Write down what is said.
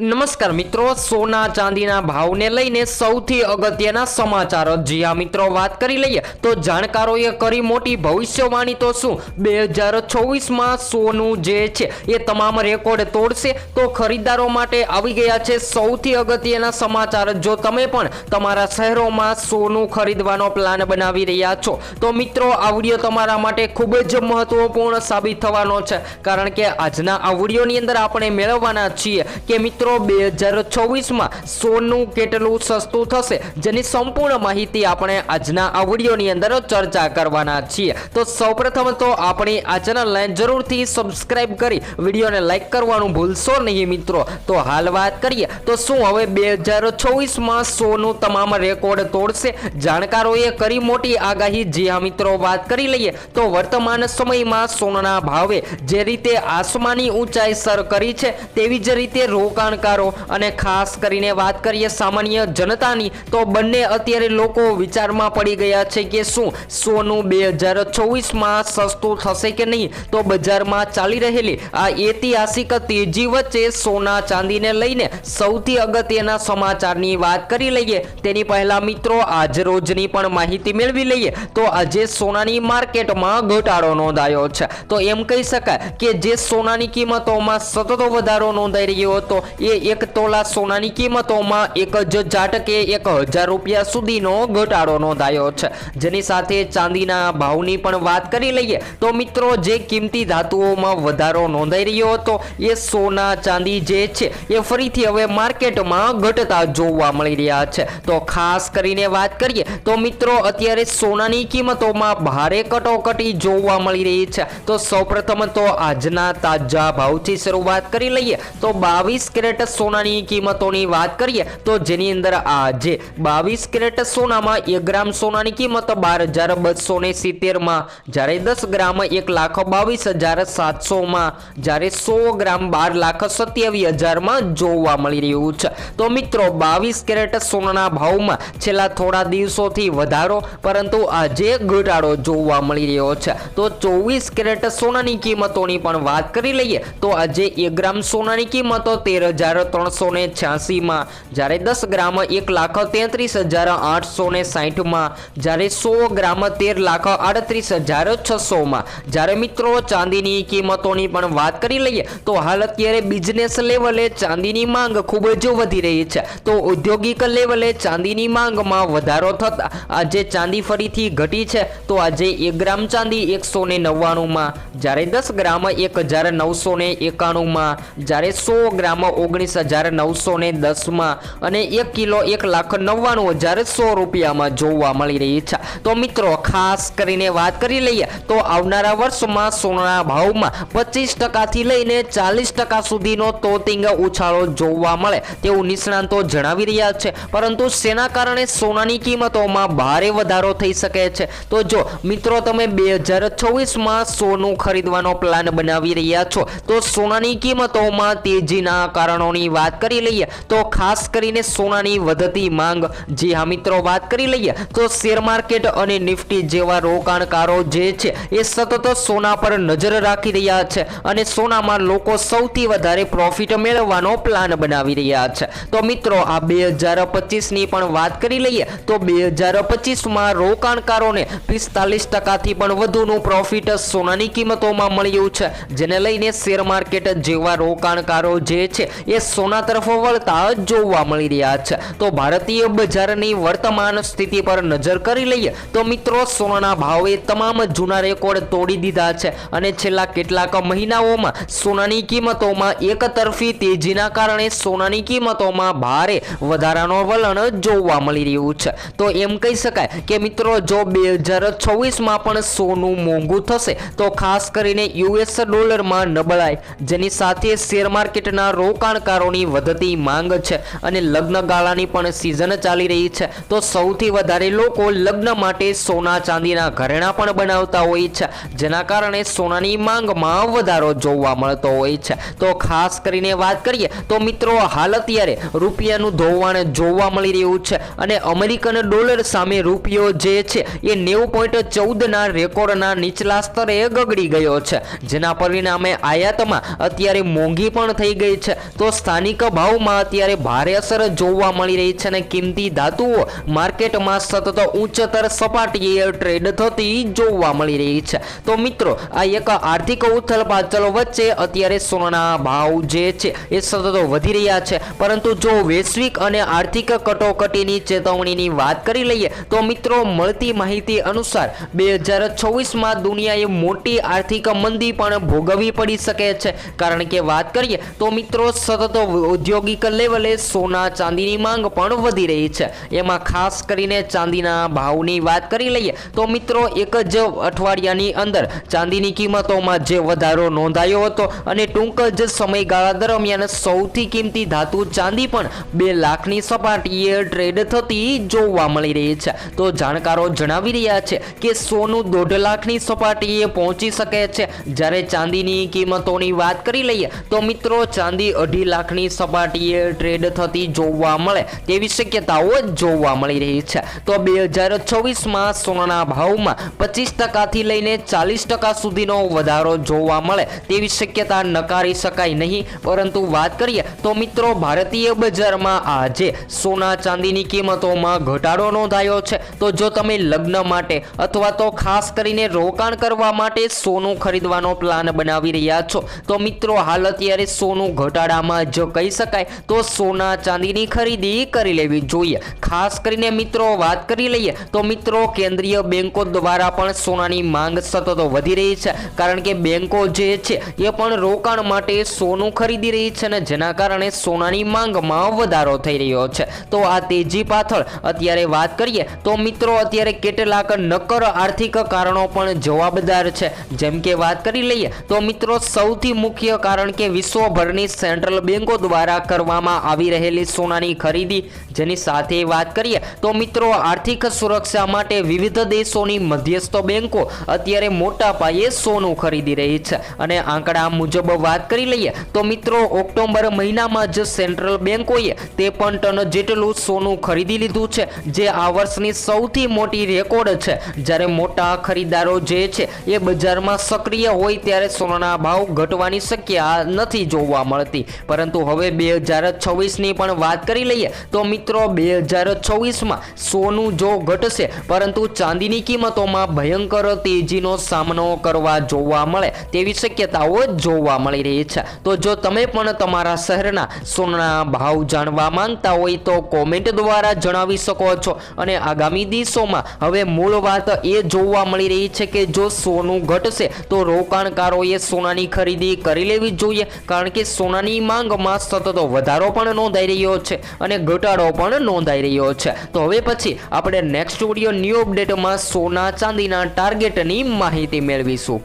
નમસ્કાર મિત્રો, સોના ચાંદીના ભાવને લઈને સૌથી અગત્યના સમાચાર. જી હા મિત્રો, વાત કરી લઈએ તો જાણકારોએ કરી મોટી ભવિષ્યવાણી. તો શું 2024માં સોનું જે છે એ તમામ રેકોર્ડ તોડશે? તો ખરીદદારો માટે આવી ગયા છે સૌથી અગત્યના સમાચાર. જો તમે પણ તમારા શહેરોમાં સોનું ખરીદવાનો પ્લાન બનાવી રહ્યા છો તો મિત્રો આ વિડીયો તમારા માટે ખૂબ જ મહત્વપૂર્ણ સાબિત થવાનો છે, કારણ કે આજના આ વિડીયોની અંદર આપણે મેળવવાના છીએ કે મિત્રો 2024માં સોનું કેટલું સસ્તું થશે, જેની સંપૂર્ણ માહિતી આપણે આજના આ વિડીયોની અંદર ચર્ચા કરવાના છીએ. તો સૌપ્રથમ તો આપણી આ ચેનલને જરૂરથી સબસ્ક્રાઇબ કરી વિડીયોને લાઈક કરવાનું ભૂલશો નહીં મિત્રો. તો હાલ વાત કરીએ તો શું હવે 2024માં સોનું તમામ રેકોર્ડ તોડશે? જાણકારોએ કરી મોટી આગાહી. જી હા મિત્રો, વાત કરી લઈએ તો વર્તમાન સમયમાં સોનાના ભાવે જે રીતે આસમાની ઊંચાઈ સર કરી છે તેવી જ રીતે રોકાણકારો અને ખાસ કરીને વાત કરીએ સામાન્ય જનતાની, તો બંને અત્યારે લોકો વિચારમાં પડી ગયા છે કે શું સોનું 2024માં સસ્તું થશે કે નહીં. તો બજારમાં ચાલી રહેલી આ ઐતિહાસિક તેજી વચ્ચે સોના ચાંદીને લઈને સૌથી અગત્યના સમાચારની વાત કરી લઈએ તેની પહેલા મિત્રો આજ રોજની પણ માહિતી મેળવી લઈએ. તો આજે સોનાની માર્કેટમાં ઘટાડો નોંધાયો છે. તો એમ કહી શકાય કે જે સોનાની કિંમતોમાં સતત વધારો નોંધાઈ રહ્યો હતો એ એક તોલા સોનાની કિંમતોમાં એક જ ઝાટકે 1000 રૂપિયા સુધીનો ઘટાડો નોંધાયો છે. જેની સાથે ચાંદીના ભાવની પણ વાત કરી લઈએ તો મિત્રો જે કિંમતી ધાતુઓમાં વધારો નોંધાઈ રહ્યો હતો એ સોના ચાંદી જે છે એ ફરીથી હવે માર્કેટમાં ઘટતા જોવા મળી રહ્યા છે. તો ખાસ કરીને વાત કરીએ તો મિત્રો અત્યારે સોનાની કિંમતોમાં ભારે કટોકટી જોવા મળી રહી છે. તો સૌપ્રથમ તો આજના તાજા ભાવથી શરૂઆત કરી લઈએ તો 22 કેરેટ સોનાની કિંમતોની વાત કરીએ તો જેની અંદર આજે 22 કેરેટ સોનામાં 1 ગ્રામ સોનાની કિંમત 12,270 માં, જ્યારે 10 ગ્રામ 1,22,700 માં, જ્યારે 100 ગ્રામ 12,27,000 માં જોવા મળી રહ્યું છે. તો મિત્રો 22 કેરેટ સોનાના ભાવમાં છેલ્લા થોડા દિવસોથી વધારો પરંતુ આજે ઘટાડો જોવા મળી રહ્યો છે. તો 24 કેરેટ સોનાની કિંમતોની પણ વાત કરી લઈએ તો આજે 1 ગ્રામ સોનાની કિંમતો 13,386 માં, જ્યારે 10 ગ્રામ 1,33,860 માં, જ્યારે 100 ગ્રામ 13,38,600 માં. જ્યારે મિત્રો ચાંદીની કિંમતોની પણ વાત કરી લઈએ તો હાલ અત્યારે બિઝનેસ લેવલે ચાંદીની માંગ ખૂબ જ વધી રહી છે. તો ઔદ્યોગિક લેવલે ચાંદીની માંગમાં વધારો થતા આજે ચાંદી ફરીથી ઘટી છે. તો આજે 1 ગ્રામ ચાંદી 199 માં, જ્યારે 10 ગ્રામ 1,991 માં, જ્યારે 100 ગ્રામ 19,910 માં અને 1 કિલો 1,99,100 રૂપિયામાં જોવા મળી રહી છે. તો મિત્રો ખાસ કરીને વાત કરી લઈએ તો આવનારા વર્ષમાં સોનાના ભાવમાં 25% થી લઈને 40% સુધીનો તોતિંગ ઉછાળો જોવા મળે તેવું નિષ્ણાંતો જણાવી રહ્યા છે. પરંતુ શેના કારણે સોનાની કિંમતોમાં ભારે વધારો થઈ શકે છે? તો જો મિત્રો તમે 2024માં સોનું ખરીદવાનો પ્લાન બનાવી રહ્યા છો તો સોનાની કિંમતોમાં તેજીના કારણોની વાત કરી લઈએ તો ખાસ કરીને સોનાની વધતી માંગ. જી હા મિત્રો, વાત કરી લઈએ તો શેર માર્કેટ અને નિફ્ટી જેવા રોકાણકારો જે છે એ સતત સોના પર નજર રાખી રહ્યા છે અને સોનામાં લોકો સૌથી વધારે પ્રોફિટ મેળવવાનો પ્લાન બનાવી રહ્યા છે. તો મિત્રો આ 2025ની પણ વાત કરી લઈએ તો 2025માં રોકાણકારોને 45% થી પણ વધુનું પ્રોફિટ સોનાની કિંમતોમાં મળ્યું છે, જેને લઈને શેર માર્કેટ જેવા રોકાણકારો જે છે એ સોના તરફ વળતા જોવા મળી રહ્યા છે. તો ભારતીય બજારની વર્તમાન સ્થિતિ પર નજર કરી લઈએ તો મિત્રો સોનાના ભાવે તમામ જૂના રેકોર્ડ તોડી દીધા છે અને છેલ્લા કેટલાક મહિનાઓમાં સોનાની કિંમતોમાં એકતરફી તેજીના કારણે સોનાની કિંમતોમાં ભારે વધારાનો વલણ જોવા મળી રહ્યું છે. તો એમ કહી શકાય કે મિત્રો જો 2024માં પણ સોનું મોંઘું થશે તો ખાસ કરીને US ડોલરમાં નબળાઈ, જેની સાથે શેર માર્કેટના રોકાણકારોની વધતી માંગ છે અને લગ્ન ગાળાની પણ સિઝન ચાલી રહી છે. તો સૌથી વધારે લોકો લગ્ન માટે સોના ચાંદીના ઘરેણા પણ બનાવતા હોય છે, જેના કારણે સોનાની માંગમાં વધારો જોવા મળતો હોય છે. તો ખાસ કરીને વાત કરીએ તો મિત્રો હાલ અત્યારે રૂપિયાનું ધોવાણ જોવા મળી રહ્યું છે અને અમેરિકન ડોલર સામે રૂપિયો જે છે એ 90.14ના રેકોર્ડના નીચલા સ્તરે ગગડી ગયો છે, જેના પરિણામે આયાતમાં અત્યારે મોંઘી પણ થઈ ગઈ છે. તો સ્થાનિક ભાવમાં અત્યારે ભારે અસર જોવા મળી રહી છે અને કિંમતી ધાતુઓ માર્કેટમાં સતત ઉચ્ચતર સપાટીએ ટ્રેડ થતી જોવા મળી રહી છે। તો મિત્રો આ એક આર્થિક ઉથલપાથલ વચ્ચે અત્યારે સોનાના ભાવ જે છે એ સતત વધી રહ્યા છે, પરંતુ જો વૈશ્વિક અને આર્થિક કટોકટીની ચેતવણીની વાત કરી લઈએ તો મિત્રો મળતી માહિતી અનુસાર 2024માં દુનિયાએ મોટી આર્થિક મંદી પણ ભોગવવી પડી શકે છે। કારણ કે વાત કરીએ તો મિત્રો સતત ઔદ્યોગિક લેવલે સોના ચાંદીની માંગ પણ વધી રહી છે। એમાં ખાસ કરીને ચાંદીના ભાવની વાત કરી લઈએ તો મિત્રો એક જ અઠવાડિયાની અંદર ચાંદીની કિંમતોમાં જે વધારો નોંધાયો હતો અને ટૂંક જ સમયગાળા દરમિયાન સૌથી કિંમતી ધાતુ ચાંદી પણ 2 લાખની સપાટીએ ટ્રેડ થતી જોવા મળી રહી છે। તો જાણકારો જણાવી રહ્યા છે કે સોનું 1.5 લાખની સપાટીએ પહોંચી શકે છે, જ્યારે ચાંદીની કિંમતોની વાત કરી લઈએ તો મિત્રો ચાંદી 2.5 લાખની સપાટીએ ટ્રેડ થતી જોવા મળે તેવી શક્યતાઓ જોવા મળી રહી છે। તો 2024માં સોનાના ભાવમાં 25% લઈને 40% સુધીનો વધારો જોવા મળે તેવી શક્યતા નકારી શકાય નહીં, પરંતુ વાત કરીએ તો મિત્રો ભારતીય બજારમાં આજે સોના ચાંદીની કિંમતોમાં ઘટાડો નોંધાયો છે। તો જો તમે લગ્ન માટે અથવા તો ખાસ કરીને રોકાણ કરવા માટે સોનું ખરીદવાનો પ્લાન બનાવી રહ્યા છો તો મિત્રો હાલ અત્યારે સોનું ઘટાડામાં જો કહી શકાય તો સોના ચાંદીની ખરીદી કરી લેવી જોઈએ। ખાસ કરીને મિત્રો વાત કરી લઈએ તો મિત્રો કેન્દ્રીય બેંકો દ્વારા પણ સોનાની માંગ સતત વધી રહી છે, કારણ કે બેંકો જે છે એ પણ રોકાણ માટે સોનું ખરીદી રહી છે અને જેના કારણે સોનાની માંગમાં વધારો થઈ રહ્યો છે। તો આ તેજી પાછળ અત્યારે વાત કરીએ તો મિત્રો અત્યારે કેટલાક નક્કર આર્થિક કારણો પણ જવાબદાર છે। જેમ કે વાત કરી લઈએ તો મિત્રો સૌથી મુખ્ય કારણ કે વિશ્વભરની સેન્ટ્રલ બેંકો દ્વારા કરવામાં આવી રહેલી સોનાની ખરીદી, જેની સાથે વાત કરીએ તો મિત્રો આર્થિક સુરક્ષા માટે વિવિધ દેશોની મધ્યસ્થ બેંકો અત્યારે મોટા પાયે સોનું ખરીદી રહી છે। અને આંકડા મુજબ વાત કરી લઈએ તો મિત્રો ઓક્ટોબર મહિનામાં જ સેન્ટ્રલ બેંકોએ 53 ટન જેટલું સોનું ખરીદી લીધું છે, જે આ વર્ષની સૌથી મોટી રેકોર્ડ છે। જ્યારે મોટા ખરીદારો જે છે એ બજારમાં સક્રિય હોય ત્યારે સોનાના ભાવ ઘટવાની શક્યતા નથી જોવા મળતી, પરંતુ હવે 2026ની પણ વાત કરી લઈએ તો મિત્રો 2026માં સોનું જો ઘટશે પરંતુ ચાંદીની કિંમતોમાં ભયંકર તેજીનો સામનો કરવા જોવા મળે તેવી શક્યતાઓ જોવા મળી રહી છે। તો જો તમે પણ તમારા શહેરના સોનાના ભાવ જાણવા માંગતા હોય તો કોમેન્ટ દ્વારા જણાવી શકો છો। અને આગામી દિવસોમાં હવે મૂળ વાત એ જોવા મળી રહી છે કે જો સોનું ઘટશે તો રોકાણકારોએ સોનાની ખરીદી કરી લેવી જોઈએ, કારણ કે સોનાની માંગમાં સતત વધારો પણ નોંધાઈ રહ્યો છે અને ઘટાડો પણ નોંધાઈ રહ્યો છે। તો હવે પછી આપણે નેક્સ્ટ વિડીયો ન્યૂ અપડેટમાં સોના ચાંદીના ટાર્ગેટની માહિતી મેળવીશું।